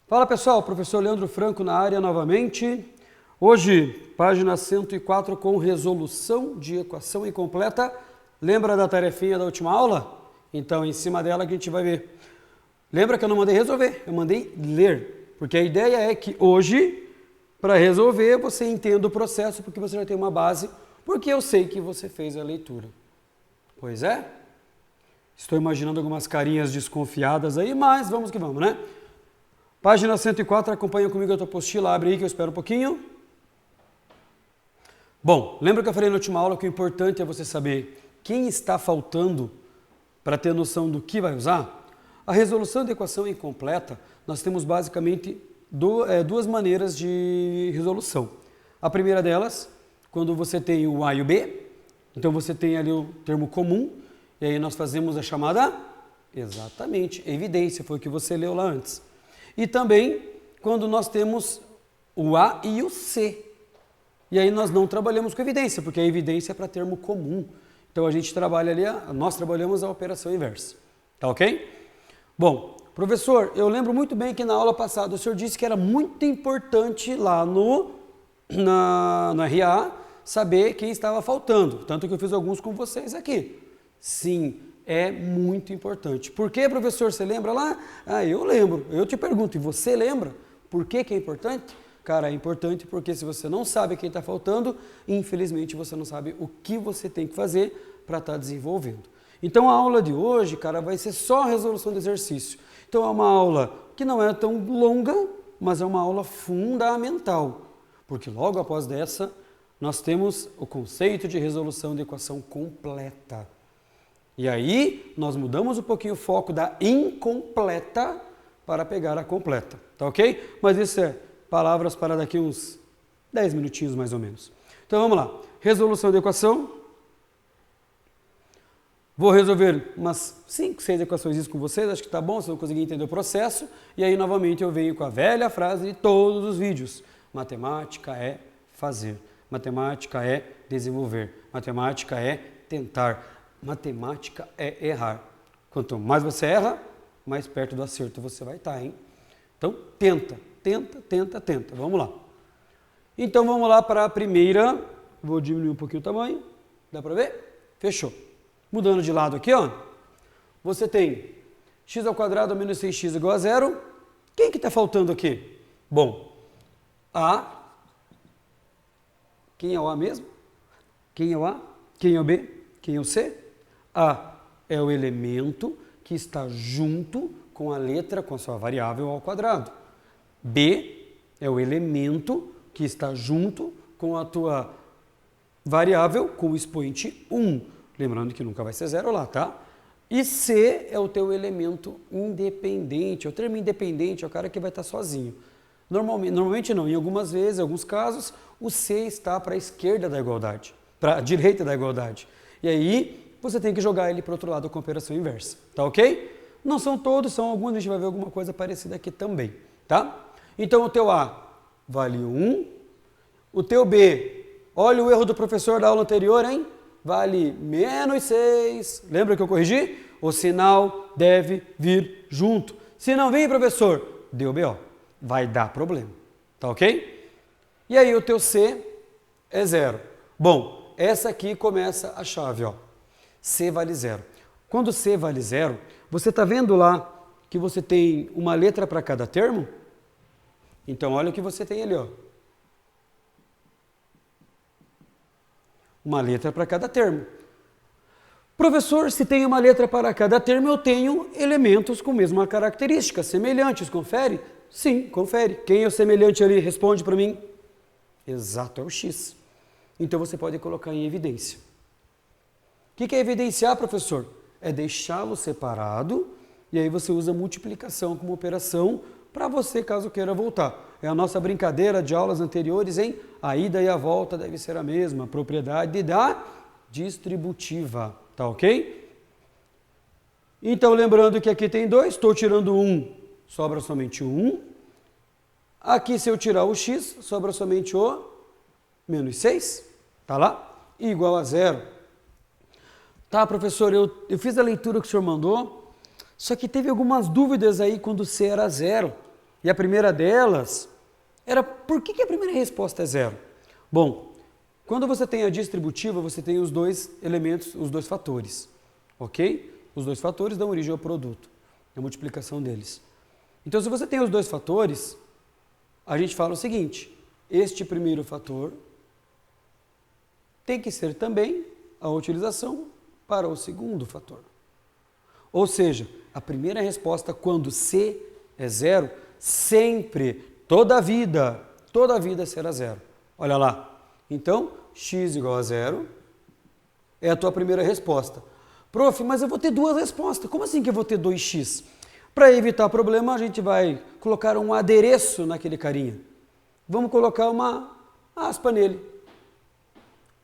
Fala pessoal, professor Leandro Franco na área novamente. Hoje, página 104 com resolução de equação incompleta. Lembra da tarefinha da última aula? Então, em cima dela que a gente vai ver. Lembra que eu não mandei resolver, eu mandei ler. Porque a ideia é que hoje, para resolver, você entenda o processo, porque você já tem uma base, porque eu sei que você fez a leitura. Pois é? Estou imaginando algumas carinhas desconfiadas aí, mas vamos que vamos, né? Página 104, acompanha comigo a tua apostila, abre aí que eu espero um pouquinho. Bom, lembra que eu falei na última aula que o importante é você saber quem está faltando para ter noção do que vai usar? A resolução da equação incompleta, nós temos basicamente duas maneiras de resolução. A primeira delas, quando você tem o A e o B, então você tem ali o termo comum, e aí nós fazemos a chamada, exatamente, evidência, foi o que você leu lá antes. E também quando nós temos o A e o C. E aí nós não trabalhamos com evidência, porque a evidência é para termo comum. Então a gente trabalha ali, nós trabalhamos a operação inversa. Tá ok? Bom, professor, eu lembro muito bem que na aula passada o senhor disse que era muito importante lá no RA saber quem estava faltando. Tanto que eu fiz alguns com vocês aqui. Sim, é muito importante. Por que, professor, você lembra lá? Ah, eu lembro. Eu te pergunto, e você lembra? Por que é importante? Cara, é importante porque se você não sabe quem está faltando, infelizmente você não sabe o que você tem que fazer para estar desenvolvendo. Então a aula de hoje, cara, vai ser só a resolução do exercício. Então é uma aula que não é tão longa, mas é uma aula fundamental. Porque logo após dessa, nós temos o conceito de resolução de equação completa. E aí, nós mudamos um pouquinho o foco da incompleta para pegar a completa, tá ok? Mas isso é palavras para daqui uns 10 minutinhos mais ou menos. Então vamos lá, resolução de equação. Vou resolver umas 5, 6 equações com vocês, acho que tá bom, vocês vão conseguir entender o processo. E aí, novamente, eu venho com a velha frase de todos os vídeos. Matemática é fazer, matemática é desenvolver, matemática é tentar. Matemática é errar. Quanto mais você erra, mais perto do acerto você vai estar, hein? Então, tenta. Vamos lá. Então, vamos lá para a primeira. Vou diminuir um pouquinho o tamanho. Dá para ver? Fechou. Mudando de lado aqui, ó. Você tem x ao quadrado menos 6x igual a zero. Quem que está faltando aqui? Bom, A. Quem é o A mesmo? Quem é o A? Quem é o B? Quem é o C? A é o elemento que está junto com a letra, com a sua variável ao quadrado. B é o elemento que está junto com a tua variável com o expoente 1. Lembrando que nunca vai ser zero lá, tá? E C é o teu elemento independente. O termo independente é o cara que vai estar sozinho. Normalmente não, em algumas vezes, em alguns casos, o C está para a esquerda da igualdade, para a direita da igualdade. E aí, você tem que jogar ele para o outro lado com a operação inversa, tá ok? Não são todos, são alguns, a gente vai ver alguma coisa parecida aqui também, tá? Então, o teu A vale 1, o teu B, olha o erro do professor da aula anterior, hein? Vale menos 6, lembra que eu corrigi? O sinal deve vir junto. Se não vir, professor, deu BO, vai dar problema, tá ok? E aí, o teu C é 0. Bom, essa aqui começa a chave, ó. C vale 0. Quando C vale 0, você está vendo lá que você tem uma letra para cada termo? Então, olha o que você tem ali, ó. Uma letra para cada termo. Professor, se tem uma letra para cada termo, eu tenho elementos com a mesma característica, semelhantes. Confere? Sim, confere. Quem é o semelhante ali? Responde para mim. Exato, é o X. Então, você pode colocar em evidência. O que é evidenciar, professor? É deixá-lo separado e aí você usa multiplicação como operação para você, caso queira voltar. É a nossa brincadeira de aulas anteriores, hein? A ida e a volta deve ser a mesma, propriedade da distributiva, tá ok? Então, lembrando que aqui tem 2, estou tirando 1, sobra somente 1. Aqui, se eu tirar o x, sobra somente o menos 6, tá lá? Igual a 0. Tá, professor, eu fiz a leitura que o senhor mandou, só que teve algumas dúvidas aí quando C era 0. E a primeira delas era, por que a primeira resposta é zero? Bom, quando você tem a distributiva, você tem os dois elementos, os dois fatores, ok? Os dois fatores dão origem ao produto, a multiplicação deles. Então, se você tem os dois fatores, a gente fala o seguinte, este primeiro fator tem que ser também a utilização para o segundo fator. Ou seja, a primeira resposta, quando C é zero, sempre, toda a vida será zero. Olha lá. Então, x igual a zero é a tua primeira resposta. Prof, mas eu vou ter duas respostas. Como assim que eu vou ter 2x? Para evitar problema, a gente vai colocar um adereço naquele carinha. Vamos colocar uma aspa nele.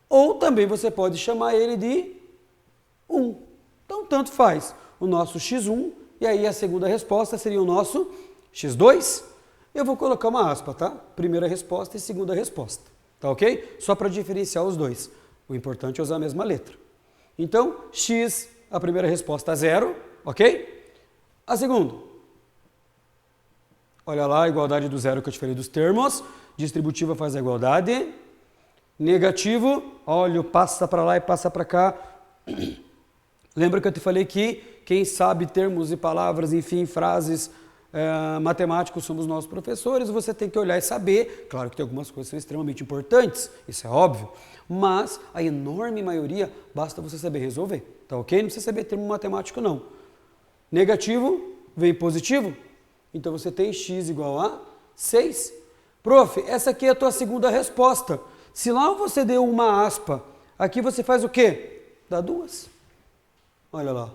Ou também você pode chamar ele de 1. Então, tanto faz. O nosso x1, e aí a segunda resposta seria o nosso x2. Eu vou colocar uma aspa, tá? Primeira resposta e segunda resposta. Tá ok? Só para diferenciar os dois. O importante é usar a mesma letra. Então, x, a primeira resposta é 0, ok? A segunda. Olha lá a igualdade do zero que eu te falei dos termos. Distributiva faz a igualdade. Negativo, olha, passa para lá e passa para cá. Lembra que eu te falei que quem sabe termos e palavras, enfim, frases matemáticos somos nossos professores, você tem que olhar e saber. Claro que tem algumas coisas que são extremamente importantes, isso é óbvio, mas a enorme maioria basta você saber resolver, tá ok? Não precisa saber termo matemático não. Negativo vem positivo, então você tem x igual a 6. Prof, essa aqui é a tua segunda resposta. Se lá você deu uma aspa, aqui você faz o quê? Dá duas. Olha lá.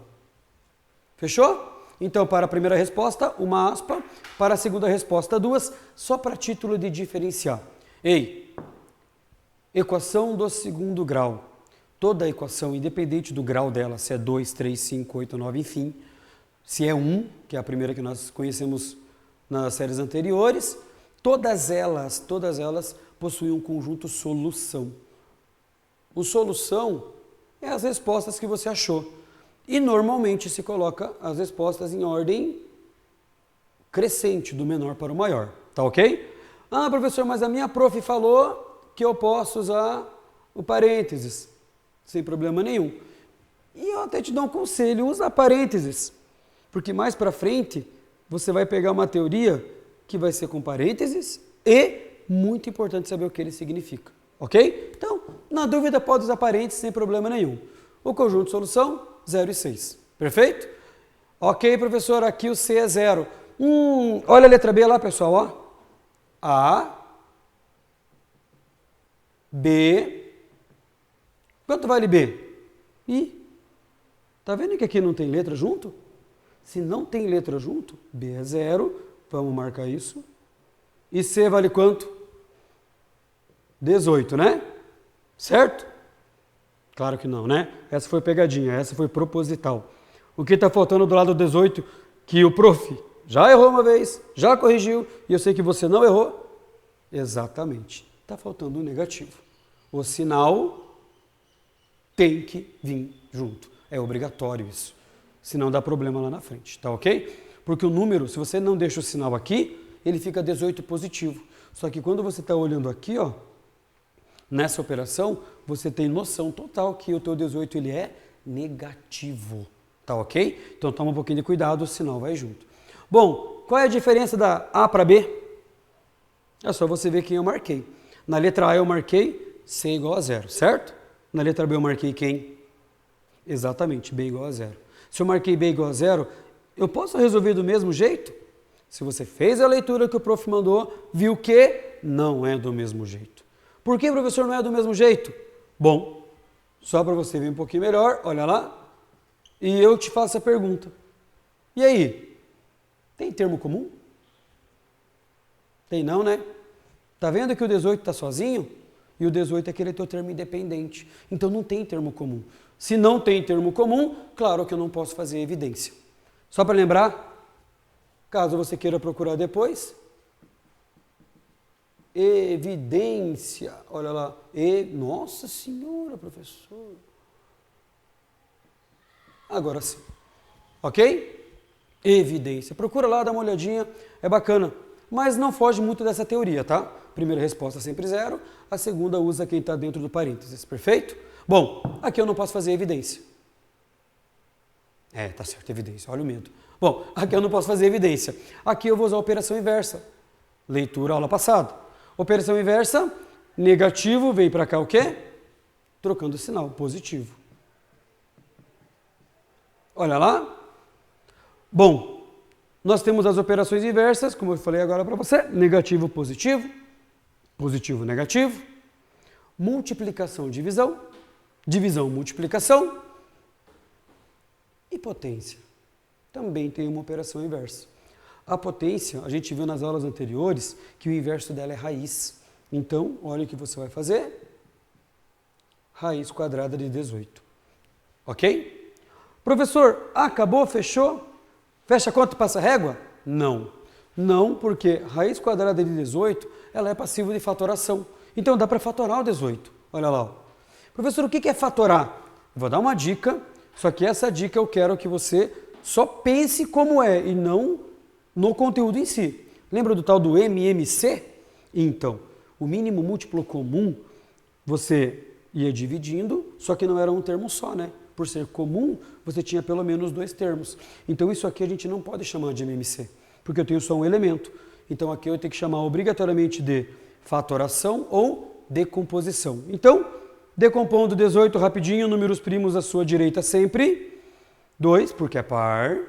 Fechou? Então, para a primeira resposta, uma aspa. Para a segunda resposta, duas. Só para título de diferenciar. Ei, equação do segundo grau. Toda equação, independente do grau dela, se é 2, 3, 5, 8, 9, enfim. Se é 1, que é a primeira que nós conhecemos nas séries anteriores, todas elas possuem um conjunto solução. O solução é as respostas que você achou. E normalmente se coloca as respostas em ordem crescente, do menor para o maior. Tá ok? Ah, professor, mas a minha prof falou que eu posso usar o parênteses, sem problema nenhum. E eu até te dou um conselho, usa parênteses. Porque mais para frente, você vai pegar uma teoria que vai ser com parênteses e muito importante saber o que ele significa. Ok? Então, na dúvida, pode usar parênteses sem problema nenhum. O conjunto de solução, 0 e 6. Perfeito? Ok, professor, aqui o C é 0. Olha a letra B lá, pessoal. Ó. A, B. Quanto vale B? I. Tá vendo que aqui não tem letra junto? Se não tem letra junto, B é 0. Vamos marcar isso. E C vale quanto? 18, né? Certo? Claro que não, né? Essa foi pegadinha, essa foi proposital. O que está faltando do lado do 18, que o prof já errou uma vez, já corrigiu, e eu sei que você não errou? Exatamente. Está faltando um negativo. O sinal tem que vir junto. É obrigatório isso. Senão dá problema lá na frente, tá ok? Porque o número, se você não deixa o sinal aqui, ele fica 18 positivo. Só que quando você está olhando aqui, ó, nessa operação, você tem noção total que o teu 18 ele é negativo, tá ok? Então toma um pouquinho de cuidado, o sinal vai junto. Bom, qual é a diferença da A para B? É só você ver quem eu marquei. Na letra A eu marquei C igual a 0, certo? Na letra B eu marquei quem? Exatamente, B igual a 0. Se eu marquei B igual a 0, eu posso resolver do mesmo jeito? Se você fez a leitura que o prof mandou, viu que não é do mesmo jeito. Por que, professor, não é do mesmo jeito? Bom, só para você ver um pouquinho melhor, olha lá, e eu te faço a pergunta. E aí, tem termo comum? Tem não, né? Tá vendo que o 18 está sozinho? E o 18 é aquele teu termo independente. Então não tem termo comum. Se não tem termo comum, claro que eu não posso fazer evidência. Só para lembrar, caso você queira procurar depois, evidência, olha lá, nossa senhora, professor. Agora sim, ok? Evidência, procura lá, dá uma olhadinha, é bacana. mas não foge muito dessa teoria, tá? Primeira resposta sempre zero, a segunda usa quem está dentro do parênteses, perfeito? Bom, aqui eu não posso fazer evidência. Tá certo, evidência, olha o medo. Bom, aqui eu não posso fazer evidência. Aqui eu vou usar a operação inversa. Leitura, aula passada. Operação inversa, negativo, vem para cá o quê? Trocando o sinal, positivo. Olha lá. Bom, nós temos as operações inversas, como eu falei agora para você, negativo, positivo, positivo, negativo, multiplicação, divisão, divisão, multiplicação e potência. Também tem uma operação inversa. A potência, a gente viu nas aulas anteriores que o inverso dela é raiz. Então, olha o que você vai fazer. Raiz quadrada de 18. Ok? Professor, acabou, fechou? Fecha a conta e passa a régua? Não. Não, porque raiz quadrada de 18, ela é passiva de fatoração. Então, dá para fatorar o 18. Olha lá. Ó. Professor, o que é fatorar? Eu vou dar uma dica, só que essa dica eu quero que você só pense como é e não no conteúdo em si. Lembra do tal do MMC? Então, o mínimo múltiplo comum, você ia dividindo, só que não era um termo só, né? Por ser comum, você tinha pelo menos 2 termos. Então, isso aqui a gente não pode chamar de MMC, porque eu tenho só um elemento. Então, aqui eu tenho que chamar obrigatoriamente de fatoração ou decomposição. Então, decompondo 18 rapidinho, números primos à sua direita sempre. 2, porque é par.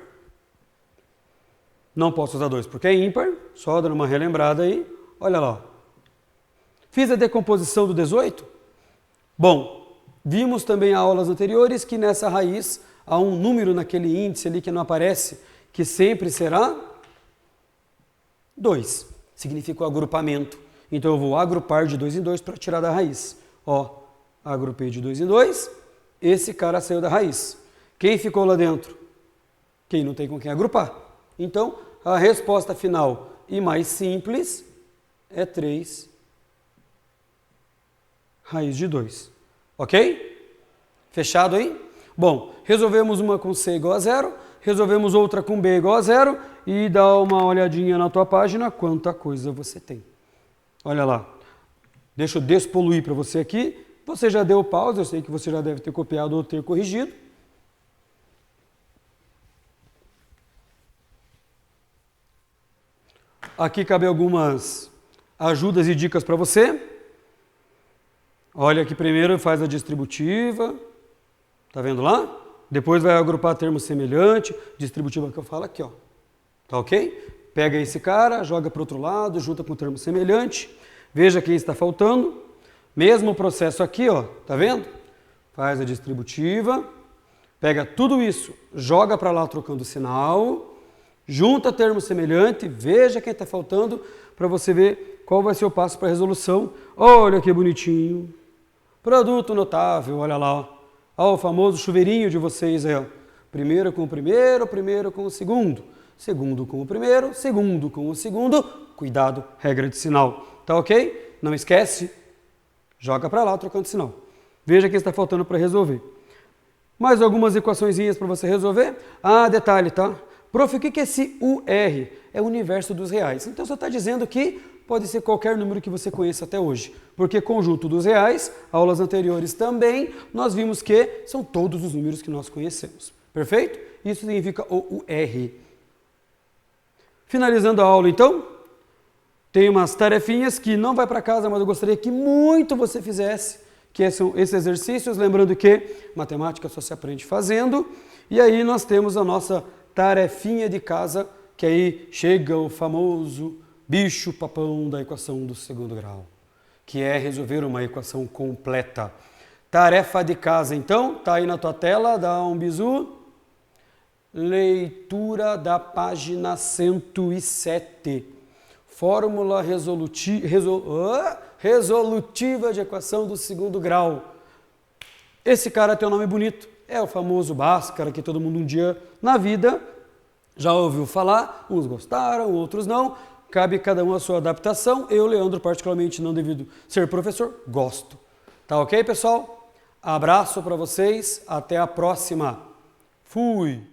Não posso usar 2 porque é ímpar. Só dando uma relembrada aí. Olha lá. Fiz a decomposição do 18? Bom, vimos também em aulas anteriores que nessa raiz há um número naquele índice ali que não aparece, que sempre será 2. Significa o agrupamento. Então eu vou agrupar de 2 em 2 para tirar da raiz. Ó, agrupei de 2 em 2, esse cara saiu da raiz. Quem ficou lá dentro? Quem não tem com quem agrupar. Então, a resposta final e mais simples é 3 raiz de 2. Ok? Fechado aí? Bom, resolvemos uma com C igual a 0, resolvemos outra com B igual a 0 e dá uma olhadinha na tua página quanta coisa você tem. Olha lá. Deixa eu despoluir para você aqui. Você já deu pausa, eu sei que você já deve ter copiado ou ter corrigido. Aqui cabe algumas ajudas e dicas para você. Olha aqui primeiro faz a distributiva, tá vendo lá? Depois vai agrupar termo semelhante, distributiva que eu falo aqui, ó. Tá ok? Pega esse cara, joga para o outro lado, junta com o termo semelhante, veja quem está faltando. Mesmo processo aqui, ó, tá vendo? Faz a distributiva, pega tudo isso, joga para lá trocando sinal. Junta termo semelhante, veja quem está faltando para você ver qual vai ser o passo para a resolução. Olha que bonitinho. Produto notável, olha lá. Ó. Ó, o famoso chuveirinho de vocês aí. Ó. Primeiro com o primeiro, primeiro com o segundo. Segundo com o primeiro, segundo com o segundo. Cuidado, regra de sinal. Tá ok? Não esquece, joga para lá trocando sinal. Veja quem está faltando para resolver. Mais algumas equaçõezinhas para você resolver. Ah, detalhe, tá? Prof, o que é esse UR? É o universo dos reais. Então, você está dizendo que pode ser qualquer número que você conheça até hoje. Porque conjunto dos reais, aulas anteriores também, nós vimos que são todos os números que nós conhecemos. Perfeito? Isso significa o UR. Finalizando a aula, então, tem umas tarefinhas que não vai para casa, mas eu gostaria que muito você fizesse, que são esses exercícios. Lembrando que matemática só se aprende fazendo. E aí nós temos a nossa tarefinha de casa, que aí chega o famoso bicho papão da equação do segundo grau, que é resolver uma equação completa. Tarefa de casa, então, tá aí na tua tela, dá um bisu. Leitura da página 107. Fórmula resolutiva de equação do segundo grau. Esse cara tem um nome bonito. É o famoso Bhaskara, que todo mundo um dia na vida já ouviu falar. Uns gostaram, outros não. Cabe cada um a sua adaptação. Eu, Leandro, particularmente, não devido ser professor, gosto. Tá ok, pessoal? Abraço para vocês. Até a próxima. Fui!